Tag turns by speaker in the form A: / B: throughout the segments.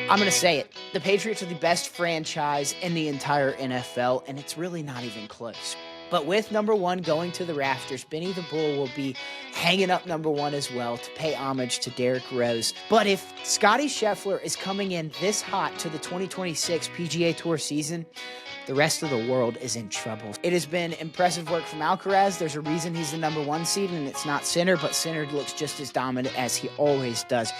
A: I'm going to say it. The Patriots are the best franchise in the entire NFL, and it's really not even close. But with number one going to the rafters, Benny the Bull will be hanging up number one as well to pay homage to Derrick Rose. But if Scottie Scheffler is coming in this hot to the 2026 PGA Tour season, the rest of the world is in trouble. It has been impressive work from Alcaraz. There's a reason he's the number one seed, and it's not Sinner, but Sinner looks just as dominant as he always does.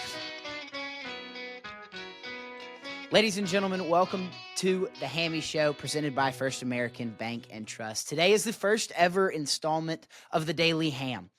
A: Ladies and gentlemen, welcome to the Hammy Show presented by First American Bank and Trust. Today is the first ever installment of the Daily Ham.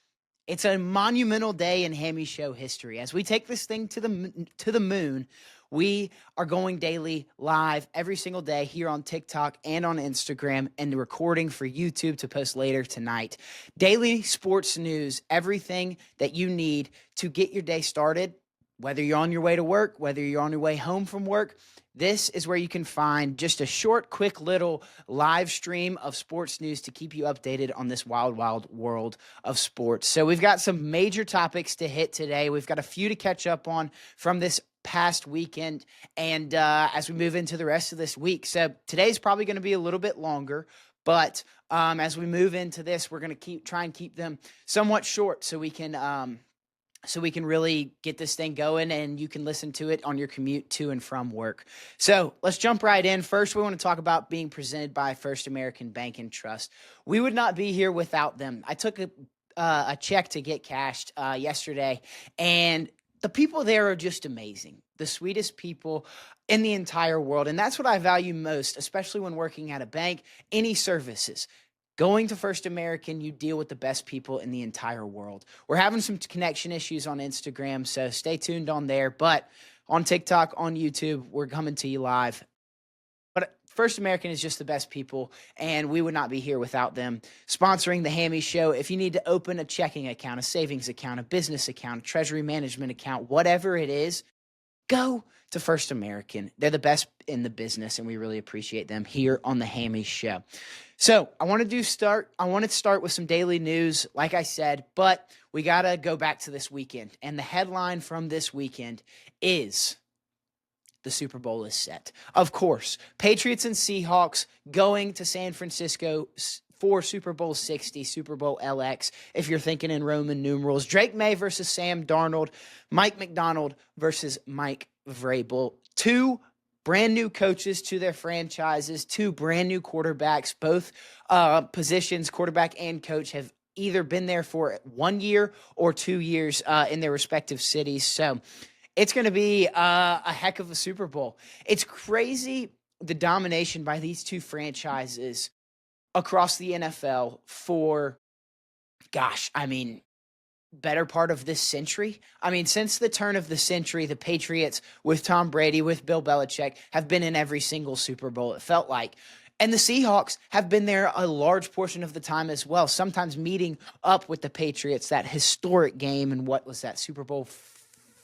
A: It's a monumental day in Hammy Show history. As we take this thing to the moon, we are going daily live every single day here on TikTok and on Instagram, and recording for YouTube to post later tonight. Daily sports news, everything that you need to get your day started. Whether you're on your way to work, whether you're on your way home from work, this is where you can find just a short, quick little live stream of sports news to keep you updated on this wild, wild world of sports. So we've got some major topics to hit today. We've got a few to catch up on from this past weekend and as we move into the rest of this week. So today's probably going to be a little bit longer, but as we move into this, we're going to try and keep them somewhat short so we can really get this thing going and you can listen to it on your commute to and from work. So let's jump right in. First, we want to talk about being presented by First American Bank and Trust. We would not be here without them. I took a check to get cashed yesterday, and the people there are just amazing. The sweetest people in the entire world. And that's what I value most, especially when working at a bank, any services. Going to First American, you deal with the best people in the entire world. We're having some connection issues on Instagram, so stay tuned on there. But on TikTok, on YouTube, we're coming to you live. But First American is just the best people, and we would not be here without them sponsoring the Hammy Show. If you need to open a checking account, a savings account, a business account, a treasury management account, whatever it is, go to First American. They're the best in the business, and we really appreciate them here on the Hammy Show. So I want to start with some daily news, like I said, but we got to go back to this weekend. And the headline from this weekend is the Super Bowl is set. Of course, Patriots and Seahawks going to San Francisco for Super Bowl 60, Super Bowl LX, if you're thinking in Roman numerals. Drake May versus Sam Darnold, Mike McDonald versus Mike Vrabel. Two brand new coaches to their franchises, two brand new quarterbacks. Both positions, quarterback and coach, have either been there for 1 year or 2 years in their respective cities. So it's going to be a heck of a Super Bowl. It's crazy the domination by these two franchises across the NFL for, better part of this century. Since the turn of the century, the Patriots with Tom Brady, with Bill Belichick, have been in every single Super Bowl, it felt like. And the Seahawks have been there a large portion of the time as well, sometimes meeting up with the Patriots, that historic game. And what was that, Super Bowl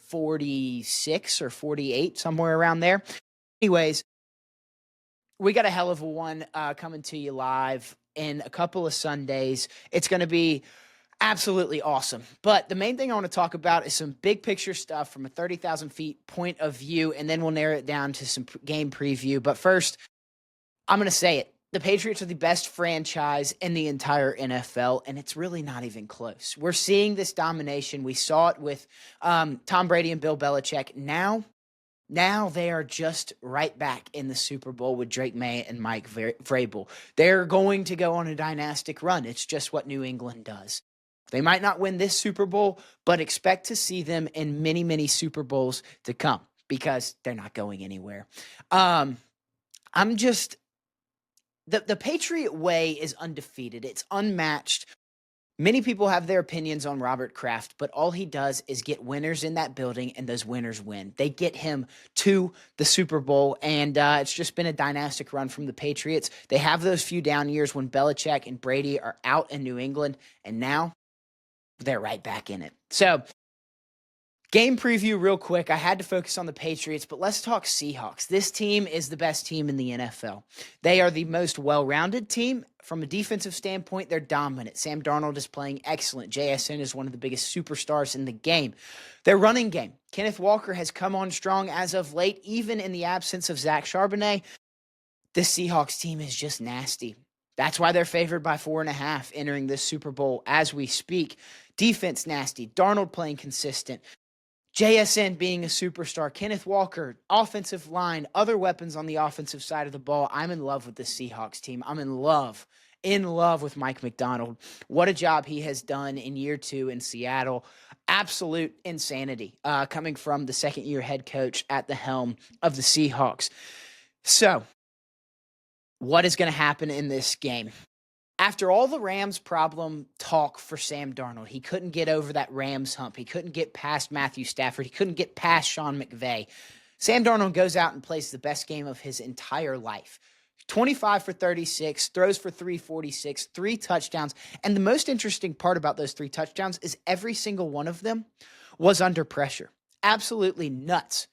A: 46 or 48, somewhere around there? Anyways, we got a hell of a one coming to you live in a couple of Sundays. It's going to be absolutely awesome. But the main thing I want to talk about is some big picture stuff from a 30,000 feet point of view, and then we'll narrow it down to some game preview. But first, I'm going to say it. The Patriots are the best franchise in the entire NFL, and it's really not even close. We're seeing this domination. We saw it with Tom Brady and Bill Belichick. Now they are just right back in the Super Bowl with Drake May and Mike Vrabel. They're going to go on a dynastic run. It's just what New England does. They might not win this Super Bowl, but expect to see them in many, many Super Bowls to come because they're not going anywhere. The Patriot way is undefeated. It's unmatched. Many people have their opinions on Robert Kraft, but all he does is get winners in that building, and those winners win. They get him to the Super Bowl, and it's just been a dynastic run from the Patriots. They have those few down years when Belichick and Brady are out in New England, and now they're right back in it. So Game preview real quick. I had to focus on the Patriots, but let's talk Seahawks. This team is the best team in the NFL. They are the most well-rounded team. From a defensive standpoint, they're dominant. Sam Darnold is playing excellent. JSN is one of the biggest superstars in the game. Their running game. Kenneth Walker has come on strong as of late, even in the absence of Zach Charbonnet. This Seahawks team is just nasty. That's why they're favored by 4.5 entering this Super Bowl as we speak. Defense nasty. Darnold playing consistent. JSN being a superstar, Kenneth Walker, offensive line, other weapons on the offensive side of the ball. I'm in love with the Seahawks team. I'm in love with Mike McDonald. What a job he has done in year 2 in Seattle. Absolute insanity coming from the second-year head coach at the helm of the Seahawks. So, what is going to happen in this game? After all the Rams problem talk for Sam Darnold, he couldn't get over that Rams hump. He couldn't get past Matthew Stafford. He couldn't get past Sean McVay. Sam Darnold goes out and plays the best game of his entire life. 25 for 36, throws for 346, 3 touchdowns. And the most interesting part about those 3 touchdowns is every single one of them was under pressure. Absolutely nuts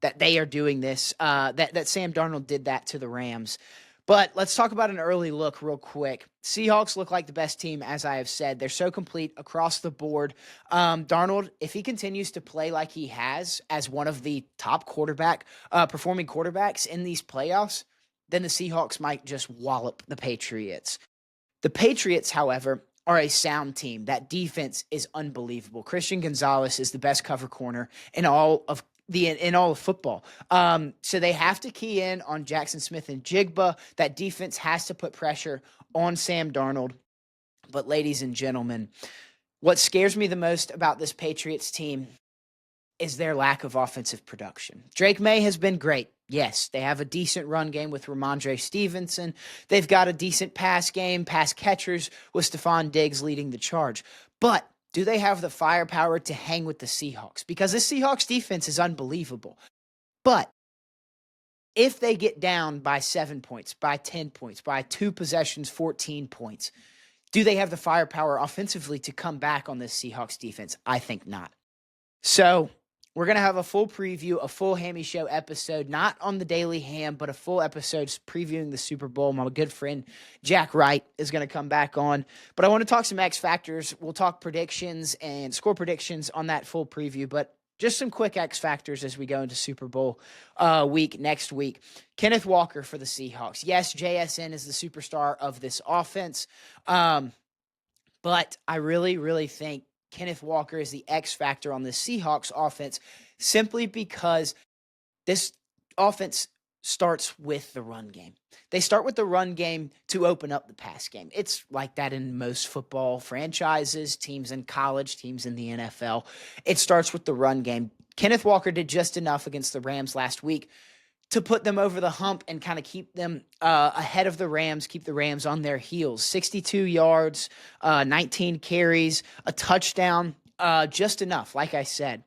A: that they are doing this, that Sam Darnold did that to the Rams. But let's talk about an early look real quick. Seahawks look like the best team, as I have said. They're so complete across the board. Darnold, if he continues to play like he has as one of the top performing quarterbacks in these playoffs, then the Seahawks might just wallop the Patriots. The Patriots, however, are a sound team. That defense is unbelievable. Christian Gonzalez is the best cover corner in all of football. So they have to key in on Jackson Smith and Jigba. That defense has to put pressure on Sam Darnold. But ladies and gentlemen, what scares me the most about this Patriots team is their lack of offensive production. Drake May has been great. Yes, they have a decent run game with Ramondre Stevenson. They've got a decent pass game, pass catchers with Stephon Diggs leading the charge. But do they have the firepower to hang with the Seahawks? Because this Seahawks defense is unbelievable. But if they get down by 7 points, by 10 points, by 2 possessions, 14 points, do they have the firepower offensively to come back on this Seahawks defense? I think not. So we're going to have a full preview, a full Hammy Show episode, not on the Daily Ham, but a full episode previewing the Super Bowl. My good friend Jack Wright is going to come back on. But I want to talk some X Factors. We'll talk predictions and score predictions on that full preview, but just some quick X Factors as we go into Super Bowl week next week. Kenneth Walker for the Seahawks. Yes, JSN is the superstar of this offense, but I really, really think Kenneth Walker is the X factor on the Seahawks offense simply because this offense starts with the run game. They start with the run game to open up the pass game. It's like that in most football franchises, teams in college, teams in the NFL. It starts with the run game. Kenneth Walker did just enough against the Rams last week to put them over the hump and kind of keep them ahead of the Rams, keep the Rams on their heels. 62 yards, 19 carries, a touchdown, just enough, like I said.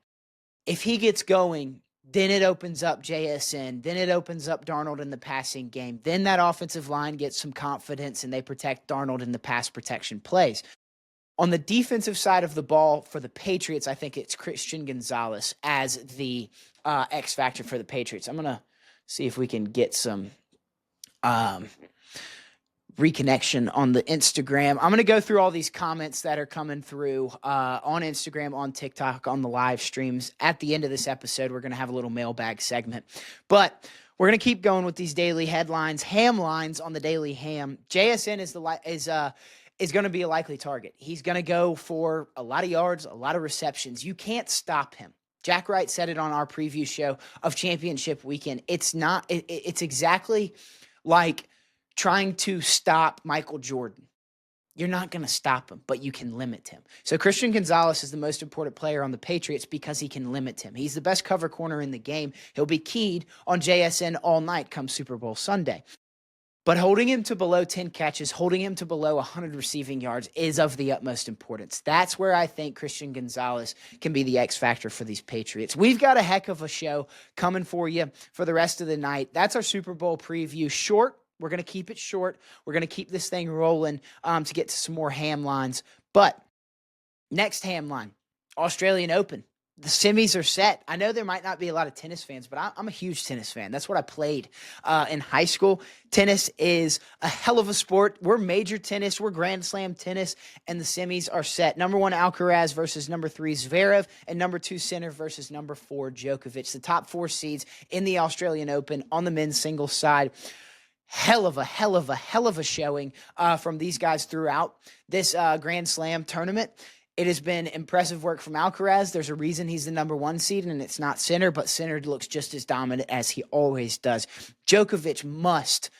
A: If he gets going, then it opens up JSN, then it opens up Darnold in the passing game. Then that offensive line gets some confidence and they protect Darnold in the pass protection plays. On the defensive side of the ball for the Patriots, I think it's Christian Gonzalez as the X factor for the Patriots. I'm going to see if we can get some reconnection on the Instagram. I'm going to go through all these comments that are coming through on Instagram, on TikTok, on the live streams. At the end of this episode, we're going to have a little mailbag segment. But we're going to keep going with these daily headlines. Ham lines on the Daily Ham. JSN is going to be a likely target. He's going to go for a lot of yards, a lot of receptions. You can't stop him. Jack Wright said it on our preview show of Championship Weekend. It's exactly like trying to stop Michael Jordan. You're not going to stop him, but you can limit him. So Christian Gonzalez is the most important player on the Patriots because he can limit him. He's the best cover corner in the game. He'll be keyed on JSN all night come Super Bowl Sunday. But holding him to below 10 catches, holding him to below 100 receiving yards is of the utmost importance. That's where I think Christian Gonzalez can be the X factor for these Patriots. We've got a heck of a show coming for you for the rest of the night. That's our Super Bowl preview. Short. We're going to keep it short. We're going to keep this thing rolling to get to some more ham lines. But next ham line, Australian Open. the semis are set. I know there might not be a lot of tennis fans, but I'm a huge tennis fan. That's what I played in high school. Tennis is a hell of a sport. We're major tennis. We're Grand Slam tennis, and the semis are set. Number 1, Alcaraz versus number 3, Zverev, and number 2, Sinner versus number 4, Djokovic. The top 4 seeds in the Australian Open on the men's singles side. Hell of a showing from these guys throughout this Grand Slam tournament. It has been impressive work from Alcaraz. There's a reason he's the number 1 seed, and it's not Sinner, but Sinner looks just as dominant as he always does. Djokovic must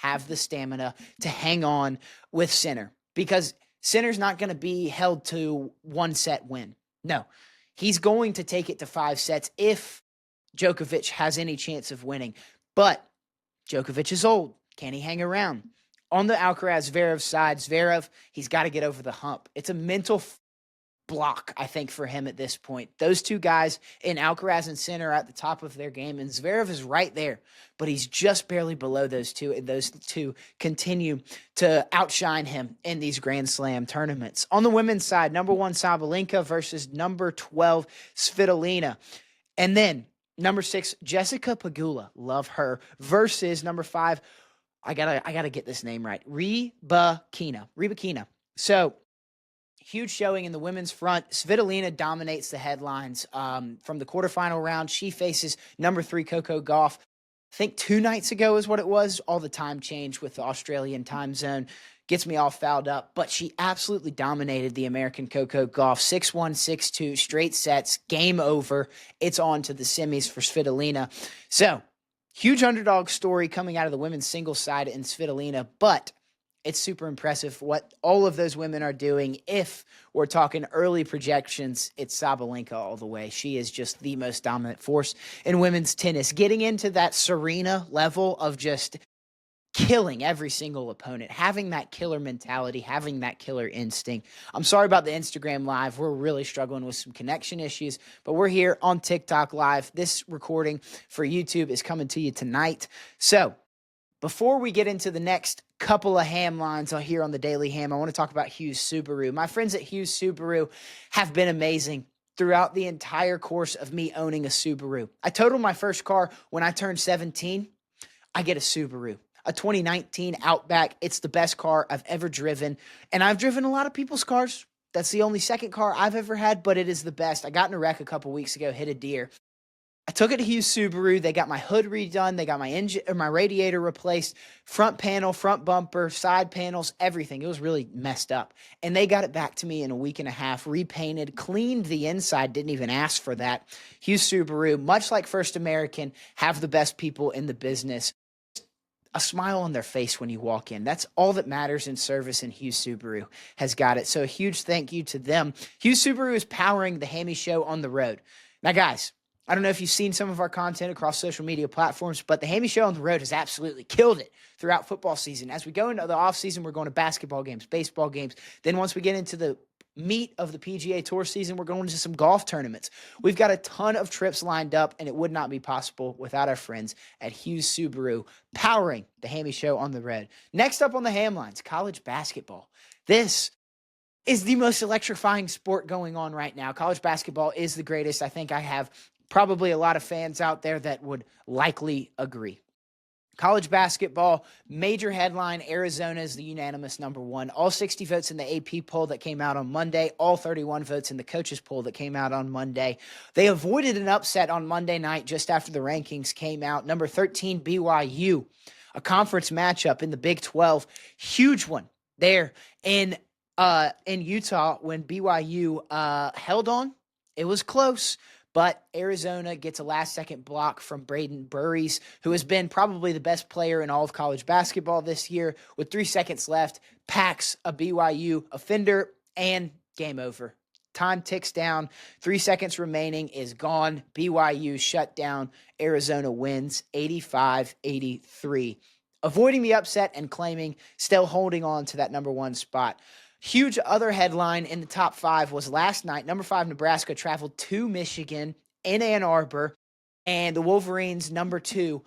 A: have the stamina to hang on with Sinner, because Sinner's not going to be held to 1-set win. No, he's going to take it to 5 sets if Djokovic has any chance of winning. But Djokovic is old. Can he hang around? On the Alcaraz-Zverev side, Zverev, he's got to get over the hump. It's a mental block, I think, for him at this point. Those two guys in Alcaraz and Sinner are at the top of their game, and Zverev is right there, but he's just barely below those two, and those two continue to outshine him in these Grand Slam tournaments. On the women's side, number 1, Sabalenka versus number 12, Svitolina. And then number 6, Jessica Pegula, love her, versus number 5, I gotta get this name right, Rybakina. So, huge showing in the women's front. Svitolina dominates the headlines from the quarterfinal round. She faces number 3, Coco Gauff. I think 2 nights ago is what it was. All the time change with the Australian time zone gets me all fouled up. But she absolutely dominated the American Coco Gauff. 6-1, 6-2, straight sets, game over. It's on to the semis for Svitolina. So, huge underdog story coming out of the women's singles side in Svitolina, but it's super impressive what all of those women are doing. If we're talking early projections, it's Sabalenka all the way. She is just the most dominant force in women's tennis. Getting into that Serena level of just killing every single opponent, having that killer mentality, having that killer instinct. I'm sorry about the Instagram Live. We're really struggling with some connection issues, but we're here on TikTok Live. This recording for YouTube is coming to you tonight. So before we get into the next couple of ham lines here on the Daily Ham, I want to talk about Hugh Subaru. My friends at Hugh Subaru have been amazing throughout the entire course of me owning a Subaru. I totaled my first car when I turned 17. I get a Subaru, a 2019 Outback. It's the best car I've ever driven, and I've driven a lot of people's cars. That's the only second car I've ever had, but it is the best. I got in a wreck a couple weeks ago, hit a deer. I took it to Hugh Subaru. They got my hood redone. They got my engine or my radiator replaced, front panel, front bumper, side panels, everything. It was really messed up. And they got it back to me in a week and a half, repainted, cleaned the inside, didn't even ask for that. Hugh Subaru, much like First American, have the best people in the business. A smile on their face when you walk in. That's all that matters in service, and Hugh Subaru has got it. So a huge thank you to them. Hugh Subaru is powering the Hammy Show on the road. Now, guys, I don't know if you've seen some of our content across social media platforms, but the Hammy Show on the road has absolutely killed it throughout football season. As we go into the offseason, we're going to basketball games, baseball games. Then once we get into the meat of the PGA Tour season, we're going to some golf tournaments. We've got a ton of trips lined up, and it would not be possible without our friends at Hughes Subaru powering the Hammy Show on the road. Next up on the ham lines, college basketball. This is the most electrifying sport going on right now. College basketball is the greatest. I think I have probably a lot of fans out there that would likely agree. College basketball, major headline, Arizona is the unanimous number 1. All 60 votes in the AP poll that came out on Monday, all 31 votes in the coaches poll that came out on Monday. They avoided an upset on Monday night just after the rankings came out. Number 13, BYU, a conference matchup in the Big 12. Huge one there in Utah when BYU held on. It was close. But Arizona gets a last-second block from Braden Burries, who has been probably the best player in all of college basketball this year. With 3 seconds left, packs a BYU offender, and game over. Time ticks down. 3 seconds remaining is gone. BYU shut down. Arizona wins 85-83. Avoiding the upset and claiming, still holding on to that number 1 spot. Huge other headline in the top 5 was last night. Number 5, Nebraska traveled to Michigan in Ann Arbor, and the Wolverines, number 2,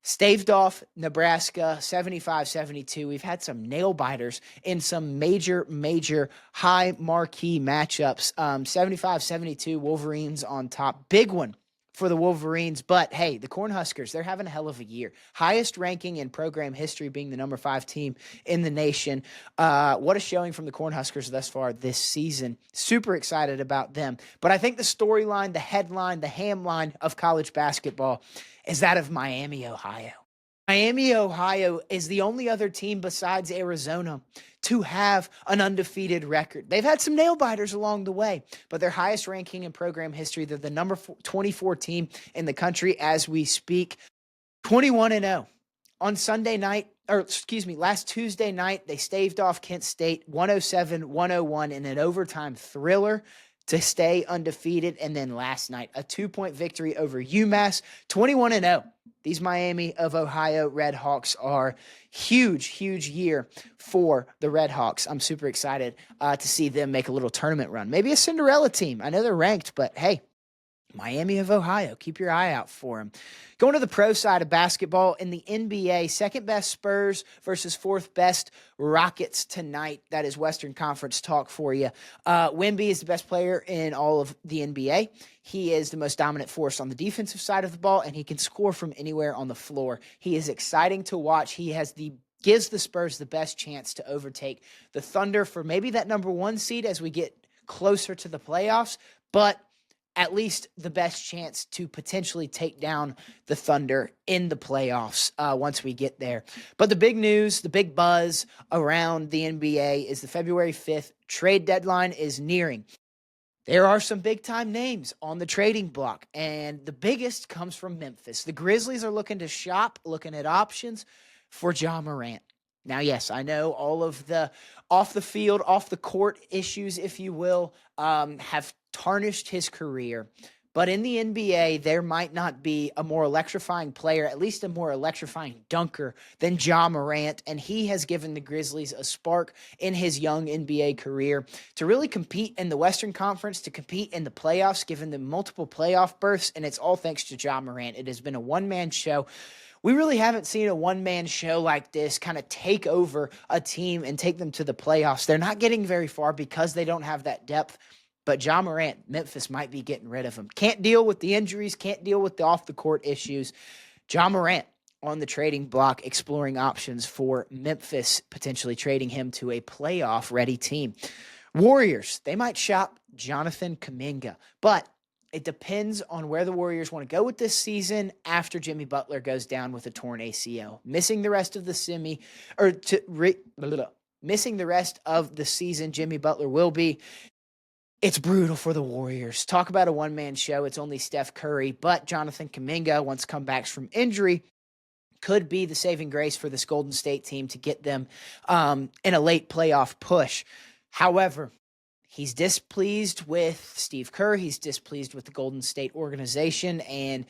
A: staved off Nebraska 75-72. We've had some nail biters in some major high marquee matchups. 75-72, Wolverines on top. Big one for the Wolverines. But hey, the Cornhuskers, they're having a hell of a year. Highest ranking in program history, being the number 5 team in the nation. What a showing from the Cornhuskers thus far this season. Super excited about them. But I think the storyline, the headline, the hamline of college basketball is that of Miami, Ohio. Miami, Ohio is the only other team besides Arizona to have an undefeated record. They've had some nail biters along the way, but their highest ranking in program history, they're the number 24 team in the country as we speak, 21-0. On Sunday night, last Tuesday night, they staved off Kent State 107-101 in an overtime thriller to stay undefeated. And then last night, a 2-point victory over UMass, 21-0. These Miami of Ohio Redhawks are huge year for the Redhawks. I'm super excited to see them make a little tournament run. Maybe a Cinderella team. I know they're ranked, but hey, Miami of Ohio, keep your eye out for them. Going to the pro side of basketball in the NBA, second best Spurs versus fourth best Rockets tonight. That is Western Conference talk for you. Wemby is the best player in all of the NBA. He is the most dominant force on the defensive side of the ball, and he can score from anywhere on the floor. He is exciting to watch. He gives the Spurs the best chance to overtake the Thunder for maybe that number 1 seed as we get closer to the playoffs, but at least the best chance to potentially take down the Thunder in the playoffs once we get there. But the big news, the big buzz around the NBA is the February 5th trade deadline is nearing. There are some big-time names on the trading block, and the biggest comes from Memphis. The Grizzlies are looking to shop, looking at options for Ja Morant. Now, yes, I know all of the off-the-field, off-the-court issues, if you will, have tarnished his career. But in the NBA, there might not be a more electrifying player, at least a more electrifying dunker than Ja Morant, and he has given the Grizzlies a spark in his young NBA career to really compete in the Western Conference, to compete in the playoffs, giving them multiple playoff berths, and it's all thanks to Ja Morant. It has been a one-man show. We really haven't seen a one-man show like this kind of take over a team and take them to the playoffs. They're not getting very far because they don't have that depth. But Ja Morant, Memphis might be getting rid of him. Can't deal with the injuries, can't deal with the off-the-court issues. Ja Morant on the trading block, exploring options for Memphis, potentially trading him to a playoff-ready team. Warriors, they might shop Jonathan Kuminga, but it depends on where the Warriors want to go with this season after Jimmy Butler goes down with a torn ACL. Missing the rest of the season, Jimmy Butler will be. It's brutal for the Warriors. Talk about a one-man show. It's only Steph Curry, but Jonathan Kuminga, once comebacks from injury, could be the saving grace for this Golden State team to get them in a late playoff push. However, he's displeased with Steve Kerr. He's displeased with the Golden State organization and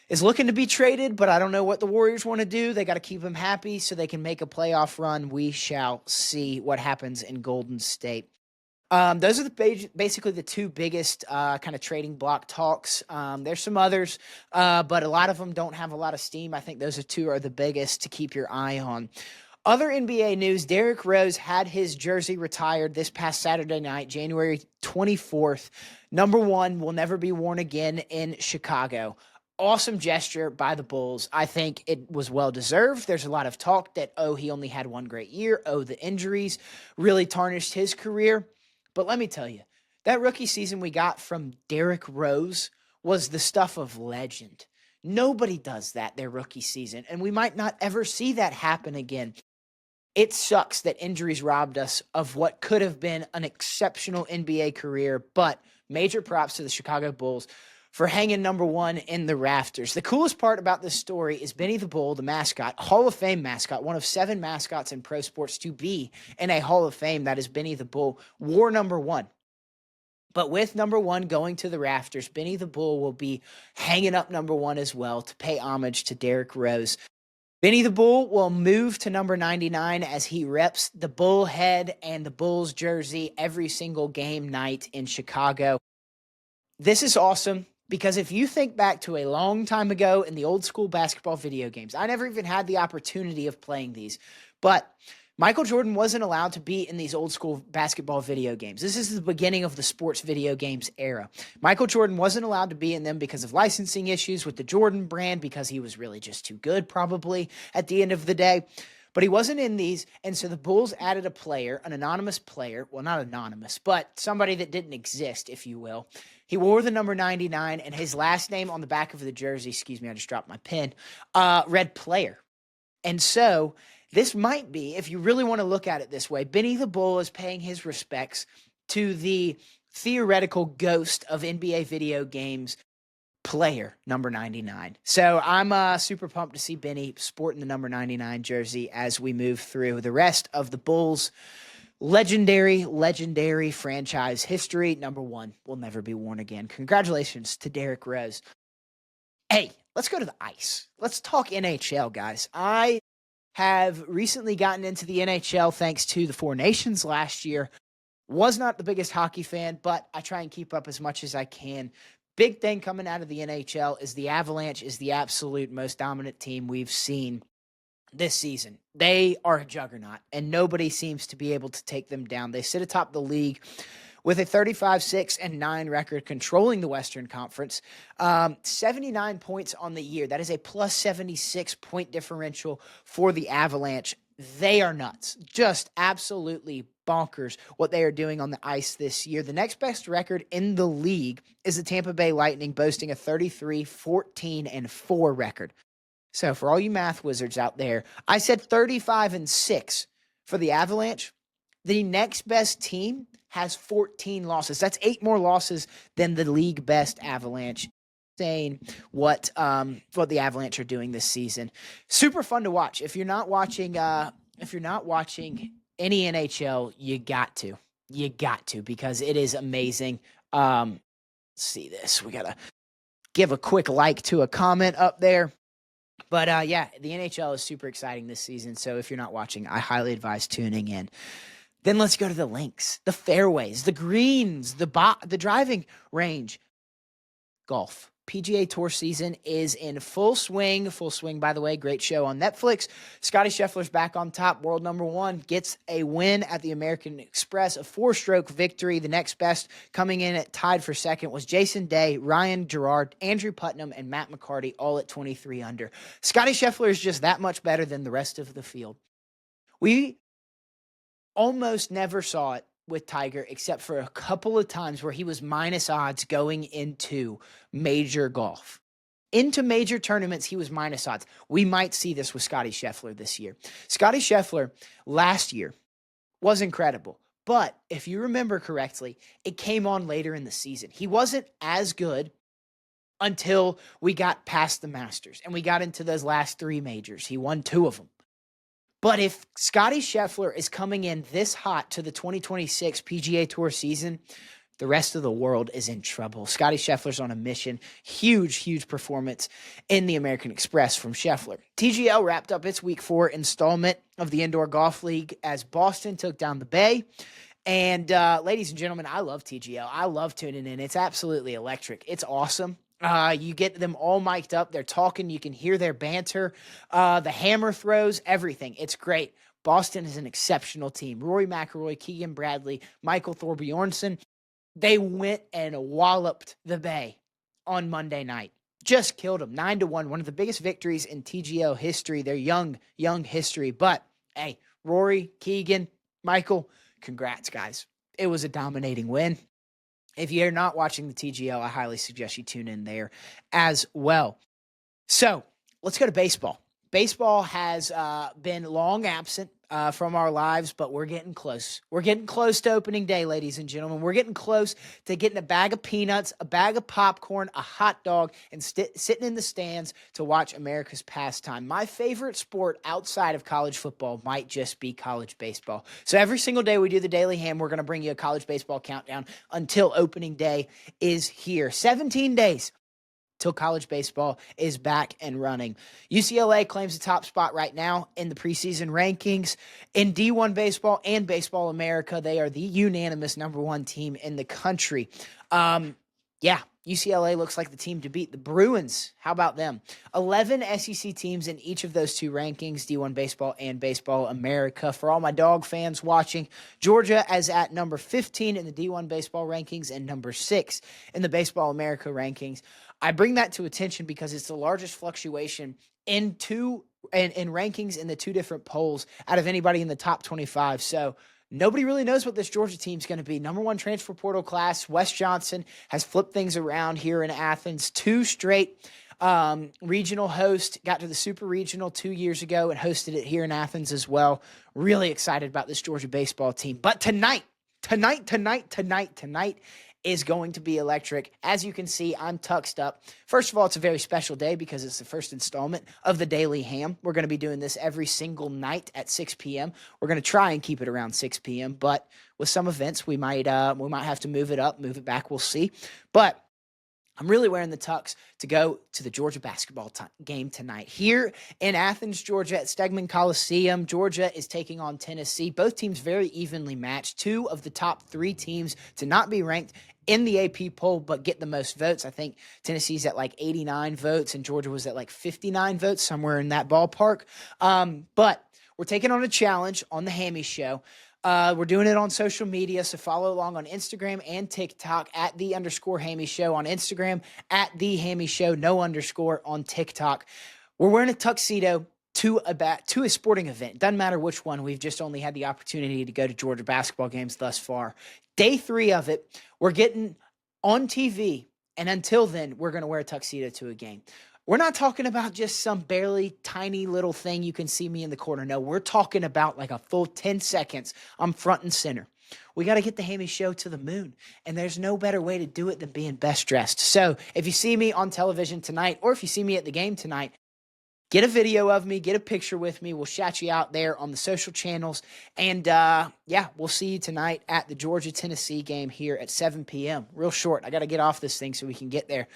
A: is looking to be traded, but I don't know what the Warriors want to do. They got to keep him happy so they can make a playoff run. We shall see what happens in Golden State. Those are basically the two biggest kind of trading block talks. There's some others, but a lot of them don't have a lot of steam. I think those two are the biggest to keep your eye on. Other NBA news, Derrick Rose had his jersey retired this past Saturday night, January 24th. Number 1 will never be worn again in Chicago. Awesome gesture by the Bulls. I think it was well-deserved. There's a lot of talk that, he only had one great year. The injuries really tarnished his career. But let me tell you, that rookie season we got from Derrick Rose was the stuff of legend. Nobody does that their rookie season, and we might not ever see that happen again. It sucks that injuries robbed us of what could have been an exceptional NBA career, but major props to the Chicago Bulls for hanging number 1 in the rafters. The coolest part about this story is Benny the Bull, the mascot, Hall of Fame mascot, one of 7 mascots in pro sports to be in a Hall of Fame. That is Benny the Bull, wore number 1. But with number 1 going to the rafters, Benny the Bull will be hanging up number 1 as well to pay homage to Derrick Rose. Benny the Bull will move to number 99 as he reps the Bull head and the Bulls jersey every single game night in Chicago. This is awesome. Because if you think back to a long time ago in the old school basketball video games, I never even had the opportunity of playing these, but Michael Jordan wasn't allowed to be in these old school basketball video games. This is the beginning of the sports video games era. Michael Jordan wasn't allowed to be in them because of licensing issues with the Jordan brand, because he was really just too good, probably, at the end of the day. But he wasn't in these, and so the Bulls added a player, an anonymous player. Well, not anonymous, but somebody that didn't exist, if you will. He wore the number 99, and his last name on the back of the jersey, excuse me, I just dropped my pen, read player. And so this might be, if you really want to look at it this way, Benny the Bull is paying his respects to the theoretical ghost of NBA video games, player number 99. So I'm super pumped to see Benny sporting the number 99 jersey as we move through the rest of the Bulls' legendary franchise history. Number 1 will never be worn again. Congratulations to Derrick Rose. Hey, let's go to the ice. Let's talk NHL, guys. I have recently gotten into the NHL thanks to the Four Nations last year. Was not the biggest hockey fan, but I try and keep up as much as I can. Big thing coming out of the NHL is the Avalanche is the absolute most dominant team we've seen this season. They are a juggernaut, and nobody seems to be able to take them down. They sit atop the league with a 35-6-9 record, controlling the Western Conference. 79 points on the year. That is a plus 76 point differential for the Avalanche. They are nuts. Just absolutely bonkers what they are doing on the ice this year. The next best record in the league is the Tampa Bay Lightning, boasting a 33-14-4 record. So for all you math wizards out there, I said 35-6 for the Avalanche. The next best team has 14 losses. That's 8 more losses than the league best Avalanche. Saying what the Avalanche are doing this season. Super fun to watch. If you're not watching any NHL, you got to because it is amazing. Let's see this. We gotta give a quick like to a comment up there. But yeah, the NHL is super exciting this season. So if you're not watching, I highly advise tuning in. Then let's go to the links, the fairways, the greens, the driving range. Golf. PGA Tour season is in full swing. Full swing, by the way, great show on Netflix. Scottie Scheffler's back on top. World number 1 gets a win at the American Express, a 4-stroke victory. The next best coming in at tied for second was Jason Day, Ryan Gerard, Andrew Putnam, and Matt McCarty, all at 23 under. Scottie Scheffler is just that much better than the rest of the field. We almost never saw it with Tiger, except for a couple of times where he was minus odds going into major golf. Into major tournaments, he was minus odds. We might see this with Scottie Scheffler this year. Scottie Scheffler last year was incredible, but if you remember correctly, it came on later in the season. He wasn't as good until we got past the Masters and we got into those last 3 majors. He won 2 of them. But if Scottie Scheffler is coming in this hot to the 2026 PGA Tour season, the rest of the world is in trouble. Scottie Scheffler's on a mission. Huge performance in the American Express from Scheffler. TGL wrapped up its Week 4 installment of the Indoor Golf League as Boston took down the Bay. And ladies and gentlemen, I love TGL. I love tuning in. It's absolutely electric. It's awesome. You get them all mic'd up. They're talking. You can hear their banter, the hammer throws, everything. It's great. Boston is an exceptional team. Rory McIlroy, Keegan Bradley, Michael Thorbjornsen. They went and walloped the Bay on Monday night. Just killed them 9-1. One of the biggest victories in TGL history. Their young history. But hey, Rory, Keegan, Michael, congrats, guys. It was a dominating win. If you're not watching the TGL, I highly suggest you tune in there as well. So let's go to baseball. Baseball has been long absent from our lives, but we're getting close. We're getting close to opening day, ladies and gentlemen. We're getting close to getting a bag of peanuts, a bag of popcorn, a hot dog, and sitting in the stands to watch America's pastime. My favorite sport outside of college football might just be college baseball. So every single day we do the Daily Ham, we're going to bring you a college baseball countdown until opening day is here. 17 days till college baseball is back and running. UCLA claims the top spot right now in the preseason rankings. In D1 baseball and Baseball America, they are the unanimous number 1 team in the country. Yeah, UCLA looks like the team to beat. The Bruins, how about them? 11 SEC teams in each of those two rankings, D1 Baseball and Baseball America. For all my dog fans watching, Georgia is at number 15 in the D1 Baseball rankings and number 6 in the Baseball America rankings. I bring that to attention because it's the largest fluctuation in rankings in the two different polls out of anybody in the top 25. So nobody really knows what this Georgia team's going to be. Number one transfer portal class, Wes Johnson, has flipped things around here in Athens. 2 straight regional host, got to the Super Regional 2 years ago and hosted it here in Athens as well. Really excited about this Georgia baseball team. But tonight is going to be electric. As you can see, I'm tuxed up. First of all, it's a very special day because it's the first installment of the Daily Ham. We're going to be doing this every single night at 6 p.m. We're going to try and keep it around 6 p.m., but with some events, we might have to move it up, move it back. We'll see. But I'm really wearing the tux to go to the Georgia basketball game tonight. Here in Athens, Georgia, at Stegman Coliseum, Georgia is taking on Tennessee. Both teams very evenly matched. 2 of the top 3 teams to not be ranked in the AP poll, but get the most votes. I think Tennessee's at like 89 votes, and Georgia was at like 59 votes, somewhere in that ballpark. But we're taking on a challenge on the Hammy Show. We're doing it on social media, so follow along on Instagram and TikTok at @the_Hammy Show on Instagram, @the Hammy Show, __ on TikTok. We're wearing a tuxedo to a sporting event. Doesn't matter which one. We've just only had the opportunity to go to Georgia basketball games thus far. Day 3 of it, we're getting on TV, and until then, we're going to wear a tuxedo to a game. We're not talking about just some barely tiny little thing you can see me in the corner. No, we're talking about like a full 10 seconds. I'm front and center. We got to get the Hammy Show to the moon, and there's no better way to do it than being best dressed. So if you see me on television tonight, or if you see me at the game tonight, get a video of me, get a picture with me. We'll shout you out there on the social channels. And, we'll see you tonight at the Georgia-Tennessee game here at 7 p.m. Real short. I got to get off this thing so we can get there.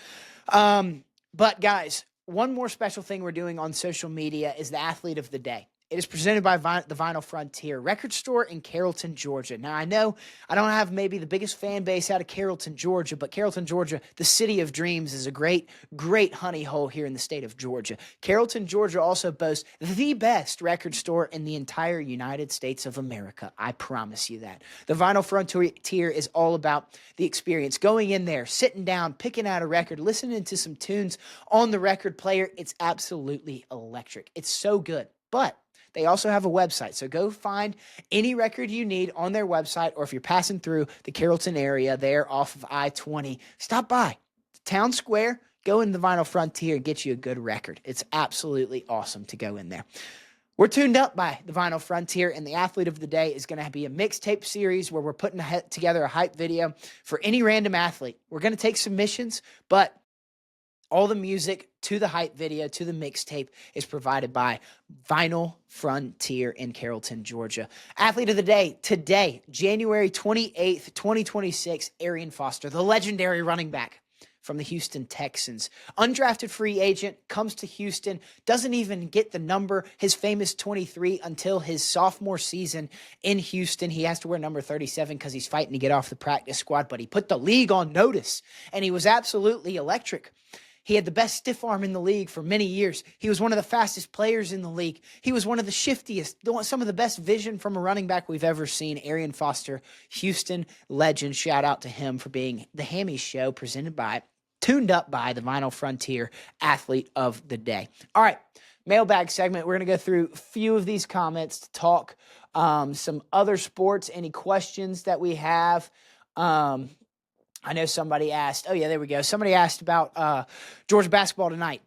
A: But, guys, one more special thing we're doing on social media is the Athlete of the Day. It is presented by the Vinyl Frontier Record Store in Carrollton, Georgia. Now, I know I don't have maybe the biggest fan base out of Carrollton, Georgia, but Carrollton, Georgia, the city of dreams, is a great, great honey hole here in the state of Georgia. Carrollton, Georgia also boasts the best record store in the entire United States of America. I promise you that. The Vinyl Frontier is all about the experience. Going in there, sitting down, picking out a record, listening to some tunes on the record player. It's absolutely electric. It's so good. But they also have a website, so go find any record you need on their website, or if you're passing through the Carrollton area there off of I-20, stop by Town Square, go into the Vinyl Frontier and get you a good record. It's absolutely awesome to go in there. We're tuned up by the Vinyl Frontier, and the Athlete of the Day is going to be a mixtape series where we're putting together a hype video for any random athlete. We're going to take submissions, but all the music to the hype video, to the mixtape, is provided by Vinyl Frontier in Carrollton, Georgia. Athlete of the Day today, January 28th, 2026, Arian Foster, the legendary running back from the Houston Texans. Undrafted free agent, comes to Houston, doesn't even get the number, his famous 23, until his sophomore season in Houston. He has to wear number 37 because he's fighting to get off the practice squad, but he put the league on notice, and he was absolutely electric. He had the best stiff arm in the league for many years. He was one of the fastest players in the league. He was one of the shiftiest, some of the best vision from a running back we've ever seen. Arian Foster, Houston legend. Shout out to him for being the Hammy Show tuned up by the Vinyl Frontier Athlete of the Day. All right, mailbag segment. We're going to go through a few of these comments to talk some other sports, any questions that we have. I know somebody asked, there we go. Somebody asked about Georgia basketball tonight.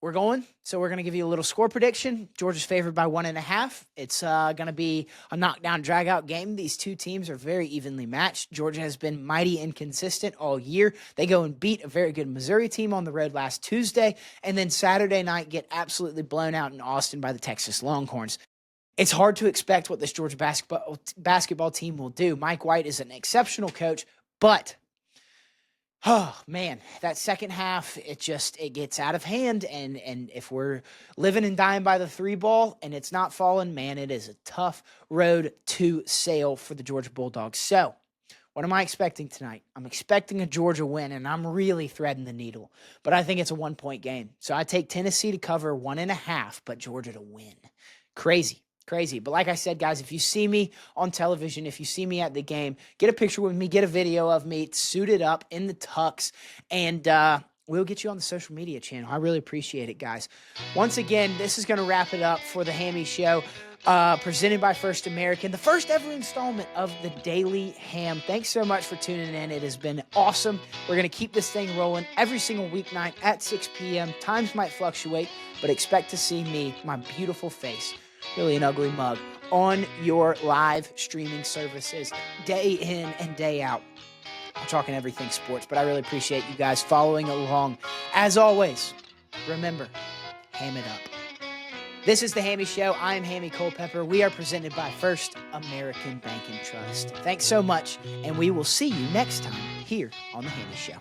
A: We're going, so we're going to give you a little score prediction. Georgia's favored by 1.5. It's going to be a knockdown, drag-out game. These two teams are very evenly matched. Georgia has been mighty inconsistent all year. They go and beat a very good Missouri team on the road last Tuesday, and then Saturday night get absolutely blown out in Austin by the Texas Longhorns. It's hard to expect what this Georgia basketball team will do. Mike White is an exceptional coach, but oh, man, that second half, it gets out of hand, and if we're living and dying by the 3 ball and it's not falling, man, it is a tough road to sail for the Georgia Bulldogs. So What am I expecting tonight? I'm expecting a Georgia win, and I'm really threading the needle. But I think it's a 1-point game. So I take Tennessee to cover 1.5, but Georgia to win. Crazy. But like I said, guys, if you see me on television, if you see me at the game, get a picture with me, get a video of me suited up in the tux, and we'll get you on the social media channel. I really appreciate it, guys. Once again, this is going to wrap it up for the Hammy Show, presented by First American, the first ever installment of the Daily Ham. Thanks so much for tuning in. It has been awesome. We're going to keep this thing rolling every single weeknight at 6 p.m. Times might fluctuate, but expect to see me, my beautiful face, really an ugly mug, on your live streaming services day in and day out. I'm talking everything sports, but I really appreciate you guys following along. As always, remember, ham it up. This is The Hammy Show. I am Hammy Culpepper. We are presented by First American Bank and Trust. Thanks so much, and we will see you next time here on The Hammy Show.